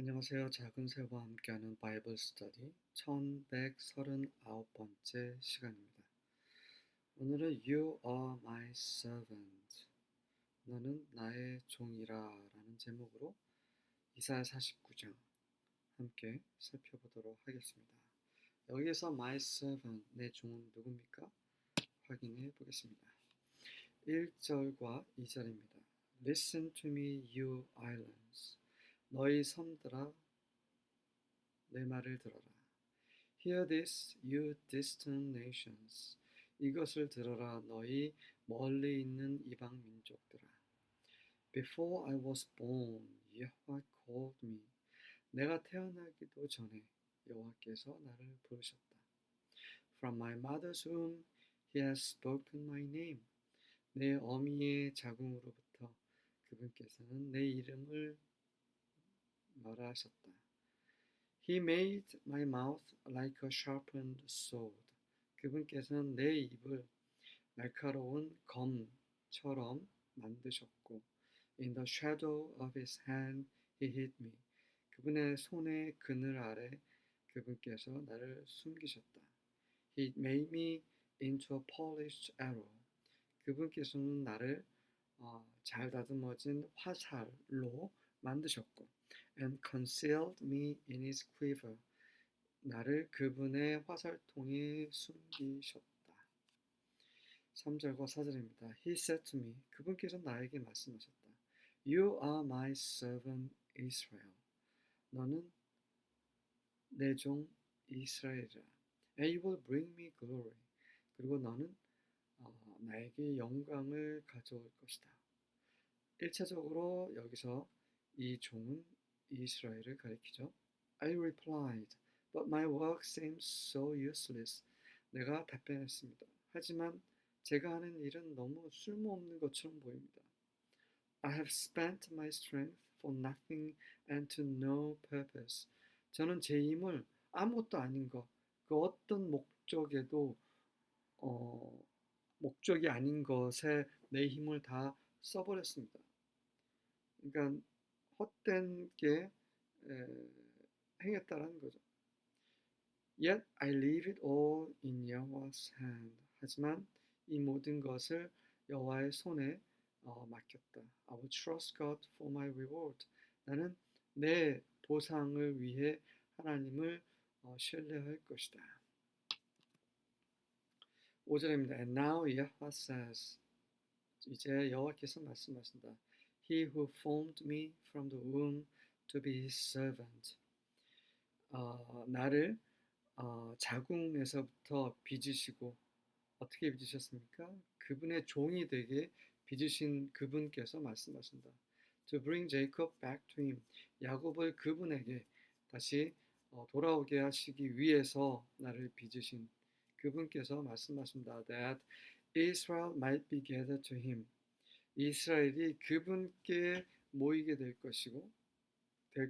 안녕하세요. 작은 새와 함께하는 바이블 스터디 1139번째 시간입니다. 오늘은 You are my servant. 너는 나의 종이라 라는 제목으로 이사야 49장 함께 살펴보도록 하겠습니다. 여기에서 my servant, 내 종은 누굽니까? 확인해 보겠습니다. 1절과 2절입니다. Listen to me, you islands. 너희 섬들아 내 말을 들어라. Hear this, you distant nations. 이것을 들어라, 너희 멀리 있는 이방 민족들아. Before I was born, Yahweh called me. 내가 태어나기도 전에 여호와께서 나를 부르셨다. From my mother's womb, He has spoken my name. 내 어미의 자궁으로부터 그분께서는 내 이름을 말하셨다. He made my mouth like a sharpened sword. 그분께서는 내 입을 날카로운 검처럼 만드셨고, In the shadow of his hand he hid me. 그분의 손의 그늘 아래 그분께서 나를 숨기셨다. He made me into a polished arrow. 그분께서는 나를 잘 다듬어진 화살로 만드셨고, and concealed me in his quiver. 나를 그분의 화살통에 숨기셨다. 3절과 4절입니다. He said to me, 그분께서 나에게 말씀하셨다. You are my servant Israel. 너는 내 종 이스라엘이라. And you will bring me glory. 그리고 너는 나에게 영광을 가져올 것이다. 1차적으로 여기서 이 종은 이스라엘을 가리키죠. I replied, but my work seems so useless. 내가 답변했습니다. 하지만 제가 하는 일은 너무 쓸모없는 것처럼 보입니다. I have spent my strength for nothing and to no purpose. 저는 제 힘을 아무것도 아닌 것, 그 어떤 목적에도 목적이 아닌 것에 내 힘을 다 써버렸습니다. 그러니까 헛된 게 행했다라는 거죠. Yet I leave it all in Yahweh's hand. 하지만 이 모든 것을 여호와의 손에 맡겼다. I will trust God for my reward. 나는 내 보상을 위해 하나님을 신뢰할 것이다. 5절입니다. And now Yahweh says. 이제 여호와께서 말씀하신다. He who formed me from the womb to be his servant. 나를 자궁에서부터 빚으시고 어떻게 빚으셨습니까? 그분의 종이 되게 빚으신 그분께서 말씀하신다. To bring Jacob back to him. 야곱을 그분에게 다시 돌아오게 하시기 위해서 나를 빚으신 그분께서 말씀하신다. That Israel might be gathered to him. 이스라엘이 그분께 모이게 될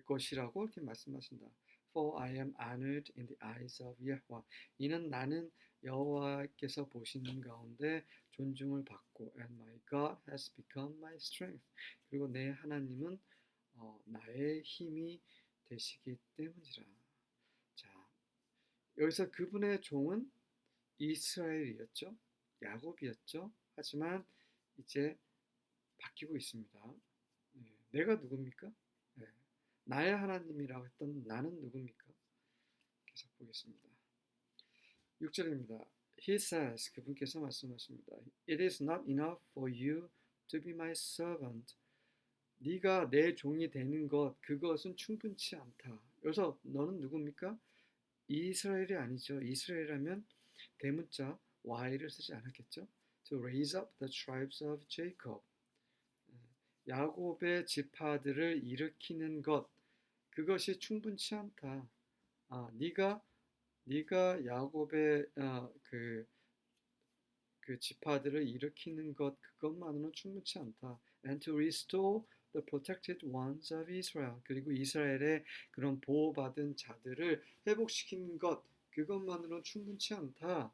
것이라고 이렇게 말씀하신다. For I am honored in the eyes of Yahweh. 이는 나는 여호와께서 보시는 가운데 존중을 받고, and my God has become my strength. 그리고 내 하나님은 나의 힘이 되시기 때문이라. 자, 여기서 그분의 종은 이스라엘이었죠. 야곱이었죠. 하지만 이제 바뀌고 있습니다. 내가 누굽니까? 나의 하나님이라고 했던 나는 누굽니까? 계속 보겠습니다. 6절입니다. He says, 그분께서 말씀하십니다. It is not enough for you to be my servant. 네가 내 종이 되는 것, 그것은 충분치 않다. 여기서 너는 누굽니까? 이스라엘이 아니죠. 이스라엘이라면 대문자 Y를 쓰지 않았겠죠. To raise up the tribes of Jacob. 야곱의 지파들을 일으키는 것, 그것이 충분치 않다. 네가 야곱의 그 지파들을 일으키는 것, 그것만으로는 충분치 않다. And to restore the protected ones of Israel. 그리고 이스라엘의 그런 보호받은 자들을 회복시키는 것, 그것만으로는 충분치 않다.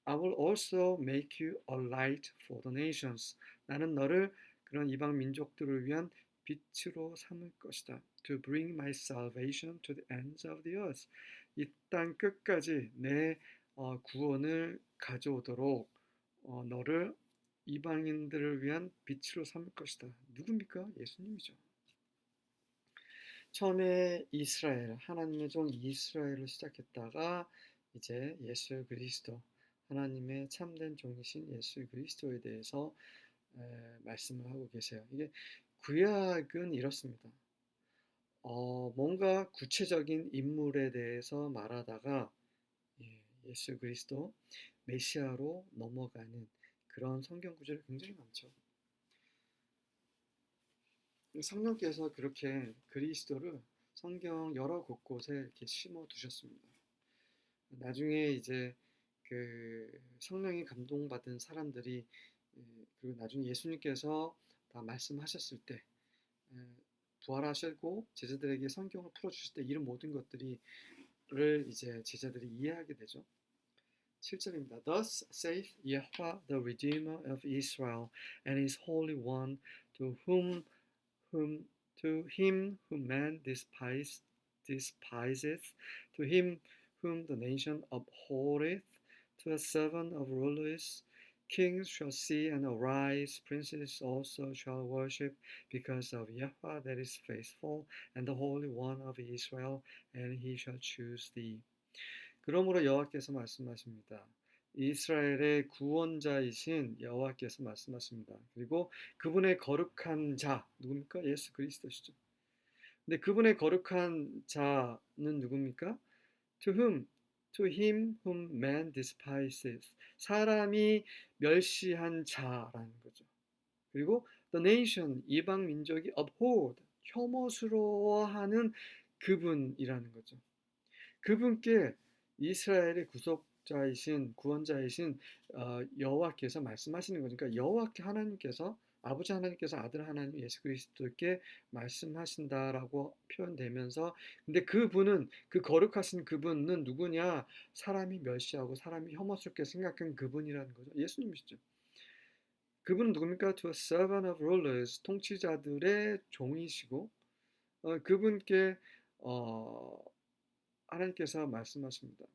I will also make you a light for the nations. 나는 너를 그런 이방 민족들을 위한 빛으로 삼을 것이다. To bring my salvation to the ends of the earth. 이 땅 끝까지 내 구원을 가져오도록 너를 이방인들을 위한 빛으로 삼을 것이다. 누굽니까? 예수님이죠. 처음에 이스라엘, 하나님의 종 이스라엘을 시작했다가 이제 예수 그리스도, 하나님의 참된 종이신 예수 그리스도에 대해서 말씀을 하고 계세요. 이게 구약은 이렇습니다. 뭔가 구체적인 인물에 대해서 말하다가 예수 그리스도 메시아로 넘어가는 그런 성경 구절이 굉장히 많죠. 성령께서 그렇게 그리스도를 성경 여러 곳곳에 이렇게 심어 두셨습니다. 나중에 이제 그 성령이 감동받은 사람들이 그리고 나중에 예수님께서 다 말씀하셨을 때 부활하시고 제자들에게 성경을 풀어주실 때 이런 모든 것들을 이제 제자들이 이해하게 되죠. 7절입니다. Thus saith Yahweh the Redeemer of Israel and his Holy One to him whom man despiseth, to him whom the nation abhorreth, to a servant of rulers, kings shall see and arise, princes also shall worship, because of Yahweh that is faithful, and the Holy One of Israel, and he shall choose thee. 그러므로 여호와께서 말씀하십니다. 이스라엘의 구원자이신 여호와께서 말씀하십니다. 그리고 그분의 거룩한 자, 누굽니까? 예수 그리스도시죠. 근데 그분의 거룩한 자는 누굽니까? To him whom man despises. 사람이 멸시한 자라는 거죠. 그리고 the nation, 이방 민족이 abhorred, 혐오스러워하는 그분이라는 거죠. 그분께 이스라엘의 구속자이신 구원자이신 여호와께서 말씀하시는 거니까 여호와께 하나님께서 아버지 하나님께서 아들 하나님 예수 그리스도께 말씀하신다라고 표현되면서 근데 그분은 그 거룩하신 그분은 누구냐? 사람이 멸시하고 사람이 혐오스럽게 생각한 그분이라는 거죠. 예수님이시죠. 그분은 누굽니까? To a servant of rulers, 통치자들의 종이시고 그분께 하나님께서 말씀하십니다.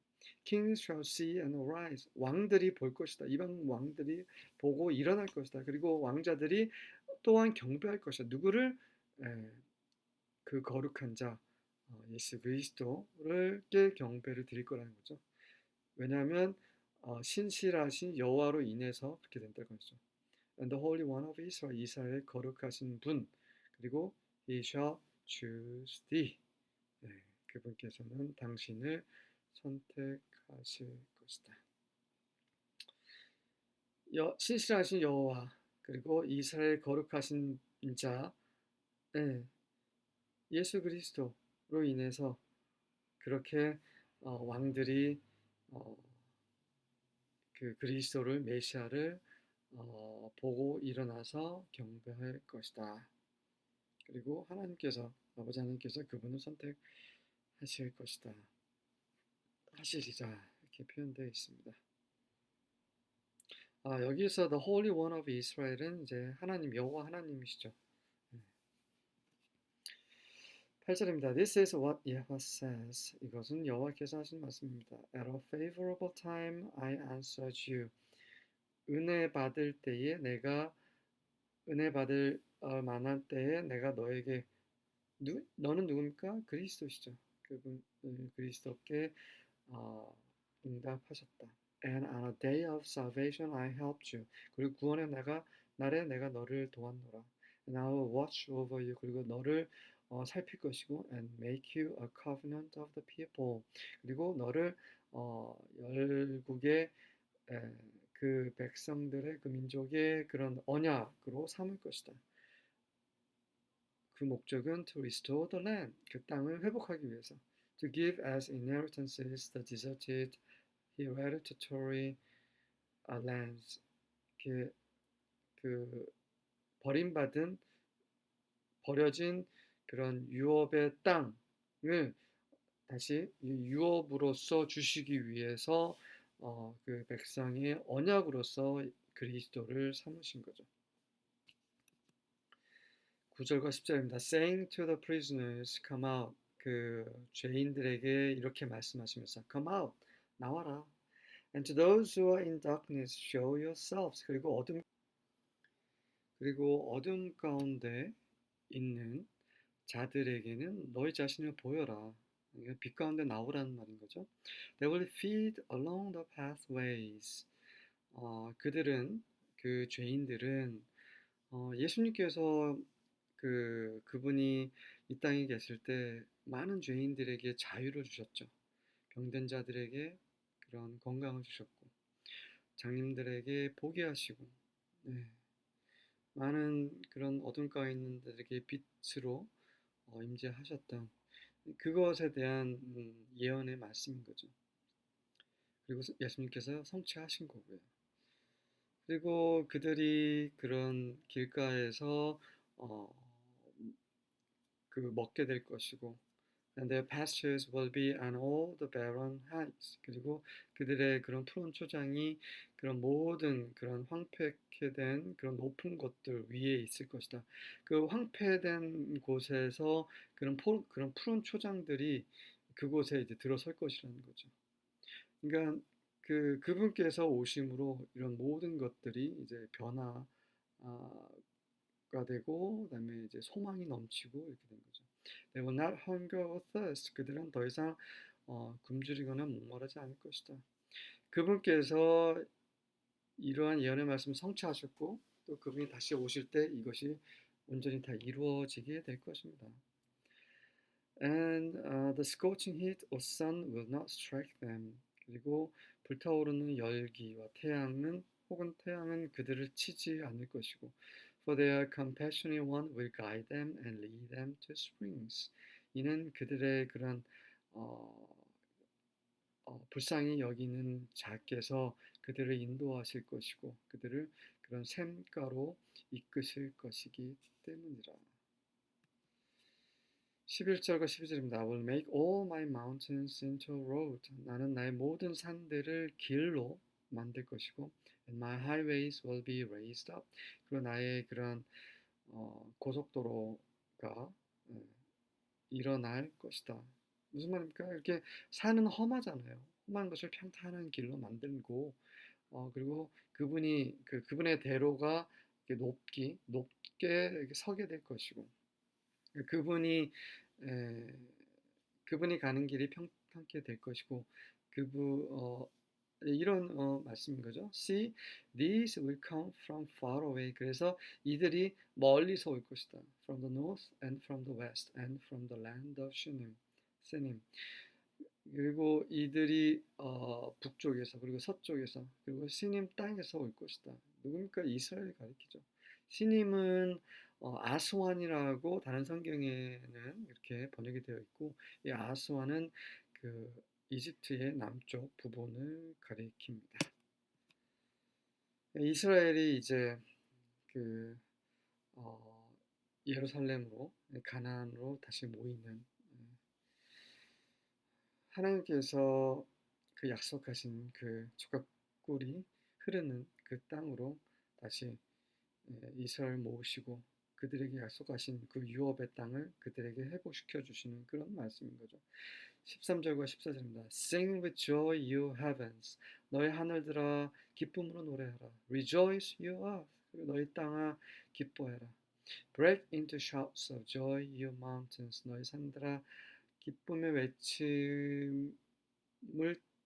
Kings shall see and arise. 왕들이 볼 것이다. 이방 왕들이 보고 일어날 것이다. 그리고 왕자들이 또한 경배할 것이다. 누구를? 그 거룩한 자 예수 그리스도를께 경배를 드릴 거라는 거죠. 왜냐하면 신실하신 여호와로 인해서 그렇게 된다는 거죠. And the Holy One of Israel, 이스라엘의 거룩하신 분, 그리고 He shall choose thee. 그분께서는 당신을 선택하실 것이다. 신실하신 여호와 그리고 이스라엘 거룩하신 자 예수 그리스도로 인해서 그렇게 왕들이 그 그리스도를 메시아를 보고 일어나서 경배할 것이다. 그리고 하나님께서 아버지 하나님께서 그분을 선택하실 것이다. 하시리라 이렇게 표현되어 있습니다. 여기서 the Holy One of Israel은 이제 하나님 여호와 하나님이시죠. 8절입니다. This is what Yahweh says. 이것은 여호와께서 하신 말씀입니다. At a favorable time I answered you. 은혜 받을 때에 내가 은혜 받을 만한 때에 내가 너에게 너는 누굽니까? 그리스도시죠. 그분 그리스도께 응답하셨다. And on a day of salvation I helped you. 그리고 구원의 날에 내가 너를 도왔노라. And I will watch over you. 그리고 너를 살필 것이고 and make you a covenant of the people. 그리고 너를 열국의 그 백성들의 그 민족의 그런 언약으로 삼을 것이다. 그 목적은 to restore the land, 그 땅을 회복하기 위해서. To give as inheritances the deserted hereditary lands. 그 버려진 그런 유업의 땅을 다시 유업으로서 주시기 위해서 그 백성의 언약으로서 그리스도를 삼으신 거죠. 9절과 10절입니다. Saying to the prisoners, come out. 그 죄인들에게 이렇게 말씀하시면서 come out, 나와라. And to those who are in darkness, show yourselves. 그리고 어둠 가운데 있는 자들에게는 너희 자신을 보여라. 그러니까 빛 가운데 나오라는 말인 거죠. They will feed along the pathways. 그들은 그 죄인들은 예수님께서 그분이 이 땅에 계실 때 많은 죄인들에게 자유를 주셨죠. 병든 자들에게 그런 건강을 주셨고 장님들에게 보게 하시고 네, 많은 그런 어둠 가운데 있는 자들에게 빛으로 임재하셨던 그것에 대한 예언의 말씀인 거죠. 그리고 예수님께서 성취하신 거고요. 그리고 그들이 그런 길가에서 어, 먹게 될 것이고 and their pastures will be on all the barren heights. 그리고 그들의 그런 푸른 초장이 그런 모든 그런 황폐케 된 그런 높은 곳들 위에 있을 것이다. 그 황폐된 곳에서 그런 푸른 초장들이 그곳에 이제 들어설 것이라는 거죠. 그러니까 그분께서 오심으로 이런 모든 것들이 이제 변화가 되고 그다음에 이제 소망이 넘치고 이렇게 된 거죠. They will not hunger or thirst. 그들은 더 이상 굶주리거나 목마르지 않을 것이다. 그분께서 이러한 예언의 말씀을 성취하셨고 또 그분이 다시 오실 때 이것이 온전히 다 이루어지게 될 것입니다. And the scorching heat of sun will not strike them. 그리고 불타오르는 열기와 태양은 그들을 치지 않을 것이고 For their compassionate one will guide them and lead them to springs. 이는 그들의 그런 어, 불쌍히 여기는 자께서 그들을 인도하실 것이고 그들을 그런 샘가로 이끄실 것이기 때문이라. 11절과 12절입니다. I will make all my mountains into a road. 나는 나의 모든 산들을 길로 만들 것이고 and my highways will be raised up. 그리고 나의 그런 고속도로가 일어날 것이다. 무슨 말입니까? 이렇게 산은 험하잖아요. 험한 것을 평탄한 길로 만들고 그리고 그분의 대로가 높게 이렇게 서게 될 것이고 그분이 에, 그분이 가는 길이 평탄케 될 것이고 이런 말씀인 거죠. See, these will come from far away. 그래서 이들이 멀리서 올 것이다. From the north and from the west and from the land of 시님. 그리고 이들이 북쪽에서 그리고 서쪽에서 그리고 시님 땅에서 올 것이다. 누굽니까? 이스라엘을 가리키죠. 시님은 아스완이라고 다른 성경에는 이렇게 번역이 되어 있고 이 아스완은 그 이집트의 남쪽 부분을 가리킵니다. 이스라엘이 이제 그 예루살렘으로 가나안으로 다시 모이는 하나님께서 그 약속하신 그 젖과 꿀이 흐르는 그 땅으로 다시 이스라엘 모으시고 그들에게 약속하신 그 유업의 땅을 그들에게 회복시켜 주시는 그런 말씀인 거죠. 13절과 14절입니다. Sing with joy, you heavens. 너희 하늘들아 기쁨으로 노래하라. Rejoice, you earth. 그리고 너희 땅아 기뻐해라. Break into shouts of joy, you mountains. 너희 산들아 기쁨의 외침을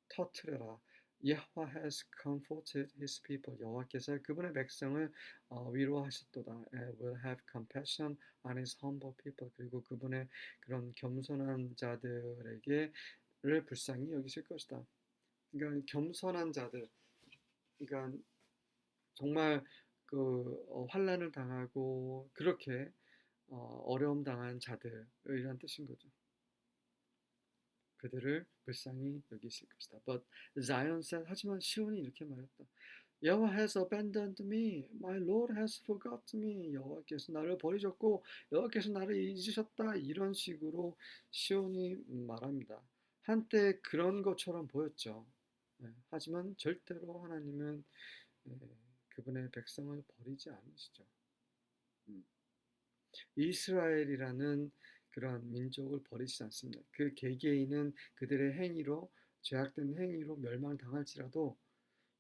터뜨려라. Yahweh has comforted his people. 여호와께서 그분의 백성을 위로하셨도다. And will have compassion on his humble people. 그리고 그분의 그런 겸손한 자들에게를 불쌍히 여기실 것이다. 그러니까 겸손한 자들, 그러니까 정말 환난을 당하고 그렇게 어려움 당한 자들이란 뜻인 거죠. 그들을 불쌍히 여기실 것이다. But Zion said, 하지만 시온이 이렇게 말했다. Yahweh has abandoned me. My Lord has forgotten me. 여호와께서 나를 버리셨고 여호와께서 나를 잊으셨다. 이런 식으로 시온이 말합니다. 한때 그런 것처럼 보였죠. 하지만 절대로 하나님은 그분의 백성을 버리지 않으시죠. 이스라엘이라는 그런 민족을 버리지 않습니다. 그 개개인은 그들의 행위로 죄악된 행위로 멸망당할지라도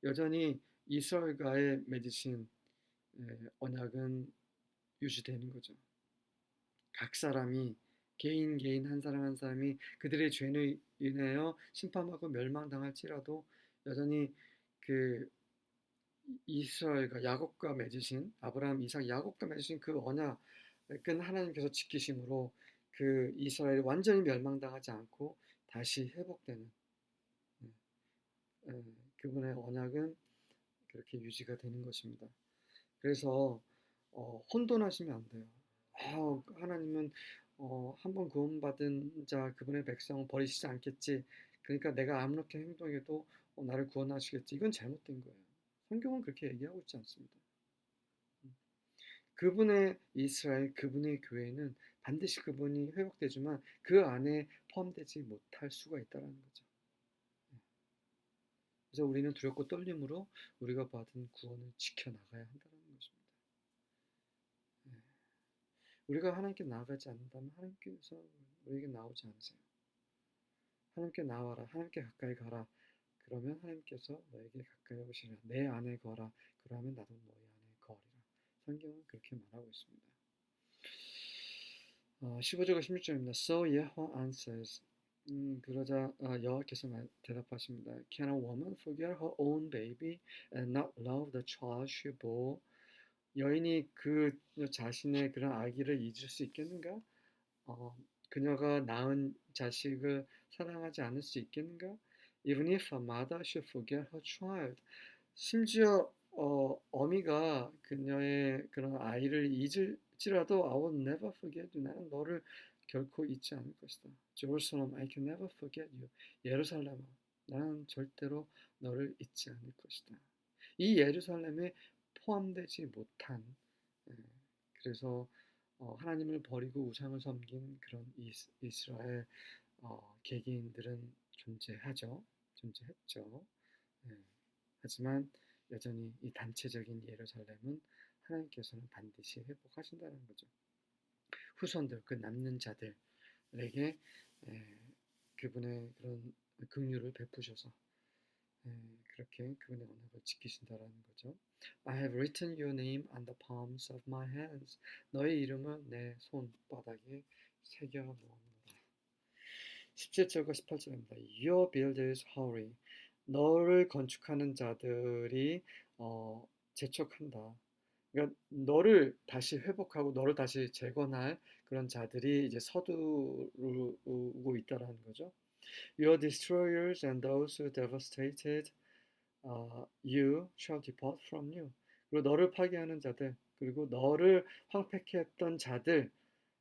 여전히 이스라엘과의 맺으신 언약은 유지되는 거죠. 각 사람이 개인 한 사람 한 사람이 그들의 죄로 인하여 심판받고 멸망당할지라도 여전히 그 이스라엘과 야곱과 맺으신 아브라함, 이삭, 야곱과 맺으신 그 언약은 하나님께서 지키심으로 그 이스라엘이 완전히 멸망당하지 않고 다시 회복되는 그분의 언약은 그렇게 유지가 되는 것입니다. 그래서 혼돈하시면 안 돼요. 하나님은 한번 구원받은 자 그분의 백성을 버리시지 않겠지. 그러니까 내가 아무렇게 행동해도 나를 구원하시겠지. 이건 잘못된 거예요. 성경은 그렇게 얘기하고 있지 않습니다. 그분의 이스라엘, 그분의 교회는 반드시 그분이 회복되지만 그 안에 포함되지 못할 수가 있다는 거죠. 그래서 우리는 두렵고 떨림으로 우리가 받은 구원을 지켜나가야 한다는 것입니다. 우리가 하나님께 나아가지 않는다면 하나님께서 우리에게 나오지 않으세요. 하나님께 나와라, 하나님께 가까이 가라. 그러면 하나님께서 너에게 가까이 오시라. 내 안에 거라. 그러면 나도 너희 안에 거리라. 성경은 그렇게 말하고 있습니다. 15절과 16절입니다. So Yahweh answers. 그러자 여호와께서 대답하십니다. Can a woman forget her own baby and not love the child she bore? 여인이 그 자신의 그런 아기를 잊을 수 있겠는가? 그녀가 낳은 자식을 사랑하지 않을 수 있겠는가? Even if a mother should forget her child. 심지어 어미가 그녀의 그런 아이를 잊을지라도 I will never forget you. 나는 너를 결코 잊지 않을 것이다. Jerusalem, I can never forget you. 예루살렘아, 나는 절대로 너를 잊지 않을 것이다. 이 예루살렘에 포함되지 못한 그래서 하나님을 버리고 우상을 섬긴 그런 이스라엘 개개인들은 존재했죠. 하지만 여전히 이 단체적인 예루살렘은 하나님께서는 반드시 회복하신다는 거죠. 후손들, 그 남는 자들에게 그분의 그런 긍휼을 베푸셔서 그렇게 그분의 언약을 지키신다라는 거죠. I have written your name on the palms of my hands. 너의 이름을 내 손바닥에 새겨 놓았노라. 17절과 18절입니다. Your builders hurry. 너를 건축하는 자들이 재촉한다. 그러니까 너를 다시 회복하고 너를 다시 재건할 그런 자들이 이제 서두르고 있다라는 거죠. Your destroyers and those who devastated you shall depart from you. 그리고 너를 파괴하는 자들, 그리고 너를 황폐케 했던 자들,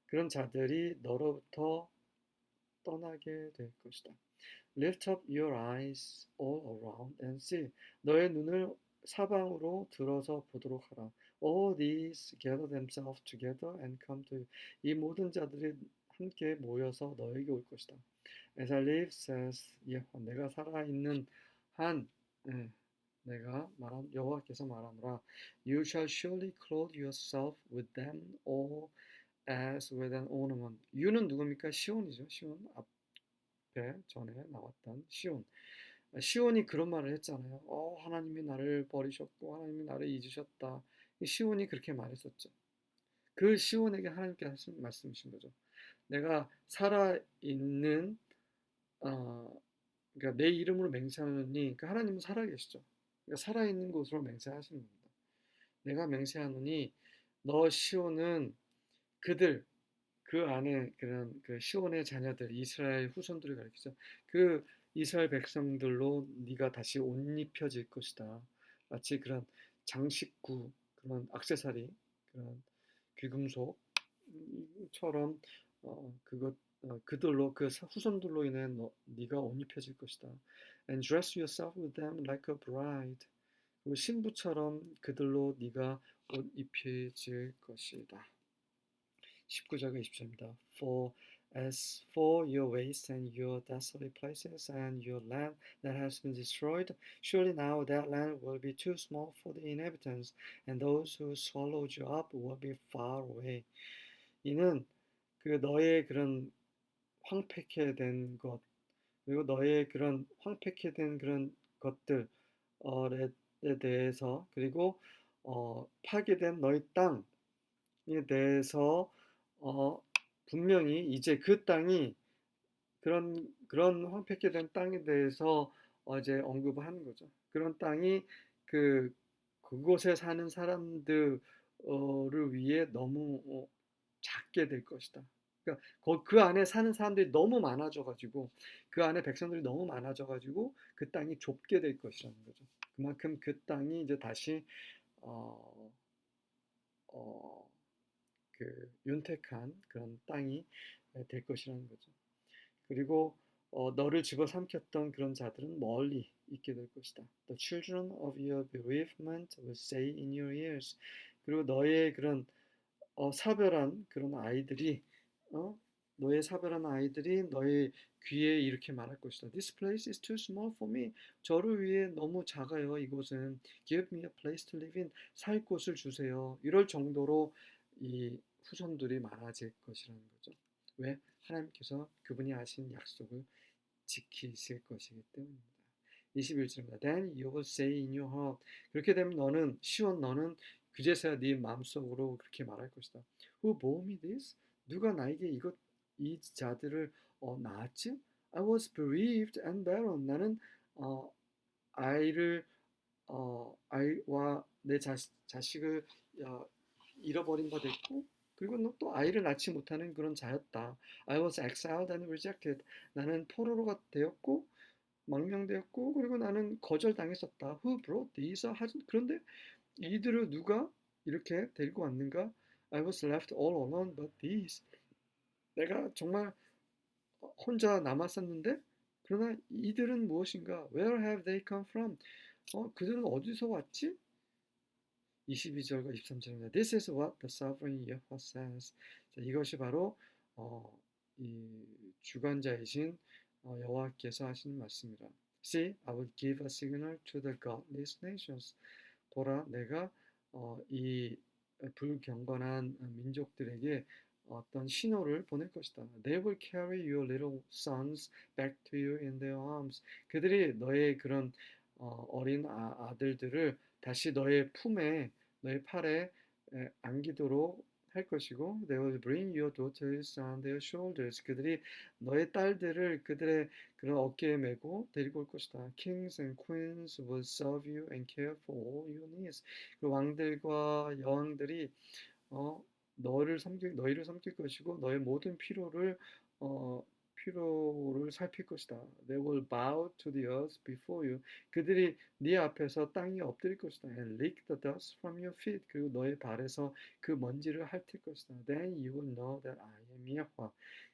그런 자들이 너로부터 떠나게 될 것이다. Lift up your eyes all around and see. 너의 눈을 사방으로 들어서 보도록 하라. All these gather themselves together and come to you. 이 모든 자들이 함께 모여서 너에게 올 것이다. As I live, says 여호와, 내가 살아있는 한 내가 말한 여호와께서 말하노라. You shall surely clothe yourself with them all as with an ornament. You는 누굽니까? 시온이죠. 시온 앞에 전에 나왔던 시온. 시온이 그런 말을 했잖아요. 하나님이 나를 버리셨고 하나님이 나를 잊으셨다. 시온이 그렇게 말했었죠. 그 시온에게 하나님께서 하신 말씀이신 거죠. 내가 살아있는 그러니까 내 이름으로 맹세하노니 그러니까 하나님은 살아계시죠. 그러니까 살아있는 곳으로 맹세하시는 겁니다. 내가 맹세하노니 너 시온은 그들 그 안에 그런 그 시온의 자녀들 이스라엘 후손들을 가리키죠. 그 이스라엘 백성들로 네가 다시 옷 입혀질 것이다. 마치 그런 장식구 그런 액세서리 그런 귀금속처럼 그들로 그 후손들로 인해 네가 옷 입혀질 것이다. And dress yourself with them like a bride. 그리고 신부처럼 그들로 네가 옷 입혀질 것이다. 19절과 20절입니다. For as for your waste and your desolate places and your land that has been destroyed, surely now that land will be too small for the inhabitants, and those who swallowed you up will be far away. 이는 그 너의 그런 황폐케 된 것, 그리고 너의 그런 황폐케 된 그런 것들에 대해서, 그리고 파괴된 너의 땅에 대해서 어, 분명히 이제 그 땅이 그런 황폐케 된 땅에 대해서 이제 언급을 하는 거죠. 그런 땅이 그 그곳에 사는 사람들을 위해 너무 작게 될 것이다. 그러니까 그 안에 사는 사람들이 너무 많아져가지고, 그 안에 백성들이 너무 많아져가지고 그 땅이 좁게 될 것이라는 거죠. 그만큼 그 땅이 이제 다시 어, 어, 그 윤택한 그런 땅이 될 것이라는 거죠. 그리고 너를 집어삼켰던 그런 자들은 멀리 있게 될 것이다. The children of your bereavement will say in your ears. 그리고 너의 그런 사별한 그런 아이들이 어? 너의 사별한 아이들이 너의 귀에 이렇게 말할 것이다. This place is too small for me. 저를 위해 너무 작아요. 이곳은. Give me a place to live in. 살 곳을 주세요. 이럴 정도로 이 후손들이 많아질 것이라는 거죠. 왜? 하나님께서 그분이 하신 약속을 지키실 것이기 때문입니다. 21절입니다. Then you will say in your heart. 그렇게 되면 너는 그제서야 네 마음속으로 그렇게 말할 것이다. Who bore me this? 누가 나에게 이 자들을 낳았지? I was bereaved and barren. 나는 어, 아이를 아이와 내 자식을 어, 잃어버린 바 됐고, 그리고 또 아이를 낳지 못하는 그런 자였다. I was exiled and rejected. 나는 포로가 되었고 망명되었고, 그리고 나는 거절당했었다. Who brought these? 그런데 이들을 누가 이렇게 데리고 왔는가? I was left all alone, but these. 내가 정말 혼자 남았었는데, 그러나 이들은 무엇인가? Where have they come from? 그들은 어디서 왔지? 22절과 23절입니다. This is what the sovereign Yahweh says. 자, 이것이 바로 이 주관자이신 여호와께서 하시는 말씀이라. See, I will give a signal to the godless nations. 보라, 내가 이 불경건한 민족들에게 어떤 신호를 보낼 것이다. They will carry your little sons back to you in their arms. 그들이 너의 그런 어린 아들들을 다시 너의 품에, 너의 팔에 안기도록 할 것이고, they will bring your daughters on their shoulders. 그들이 너의 딸들을 그들의 그런 어깨에 메고 데리고 올 것이다. Kings and queens will serve you and care for all your needs. 그 왕들과 여왕들이 어, 너희를 섬길 것이고 너의 모든 어, 필요를 살필 것이다. They will bow to the earth before you. 그들이 네 앞에서 땅에 엎드릴 것이다. And lick the dust from your feet. 그리고 너의 발에서 그 먼지를 핥을 것이다. Then you will know that I am Yahweh.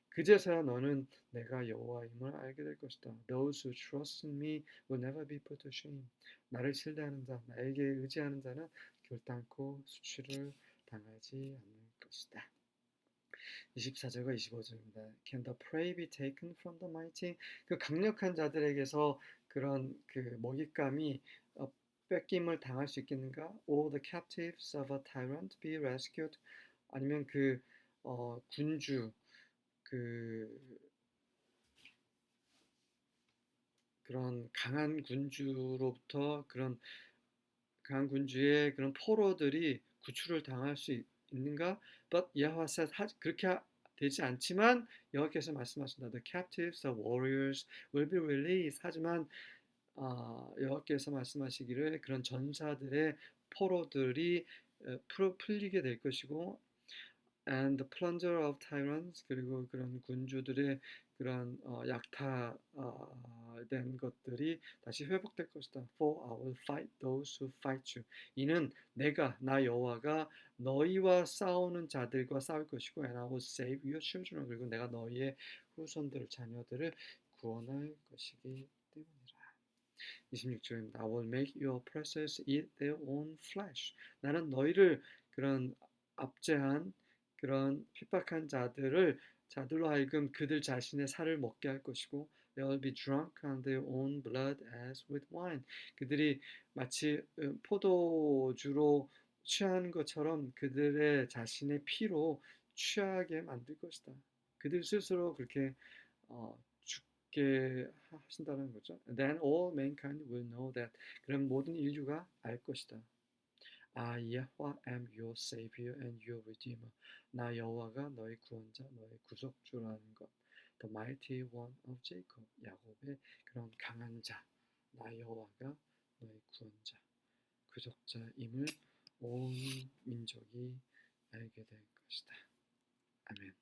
그제서야 너는 내가 여호와임을 알게 될 것이다. Those who trust in me will never be put to shame. 나를 신뢰하는 자, 나에게 의지하는 자는 결단코 수치를 당하지 않을 것이다. 24절과 25절입니다. Can the prey be taken from the mighty? 그 강력한 자들에게서 그런 그 먹잇감이 뺏김을 당할 수 있겠는가? Or the captives of a tyrant be rescued? 아니면 그 군주, 그 그런 강한 군주로부터 그런 강한 군주의 그런 포로들이 구출을 당할 수 있는가? But Yahweh said, 그렇게 되지 않지만 여호와께서 말씀하신다. The captives, the warriors will be released. 하지만 여호와께서 말씀하시기를 그런 전사들의 포로들이 풀리게 될 것이고, and the plunder of tyrants, 그리고 그런 군주들의 그런 약탈된 것들이 다시 회복될 것이다. For I will fight those who fight you. 이는 나 여호와가 너희와 싸우는 자들과 싸울 것이고, and I will save your children. 그리고 내가 너희의 후손들, 자녀들을 구원할 것이기 때문이라. 26절입니다. I will make your oppressors eat their own flesh. 나는 너희를 그런 압제한 그런 핍박한 자들로 하여금 그들 자신의 살을 먹게 할 것이고, they will be drunk on their own blood as with wine. 그들이 마치 포도주로 취한 것처럼 그들의 자신의 피로 취하게 만들 것이다. 그들 스스로 그렇게 죽게 하신다는 거죠. Then all mankind will know that. 그럼 모든 인류가 알 것이다. I, Yahweh, am your savior and your redeemer. 나 여호와가 너의 구원자, 너의 구속주라는 것. The mighty one of Jacob. 야곱의 그런 강한 자. 나 여호와가 너의 구원자, 구속자임을 온 민족이 알게 될 것이다. 아멘.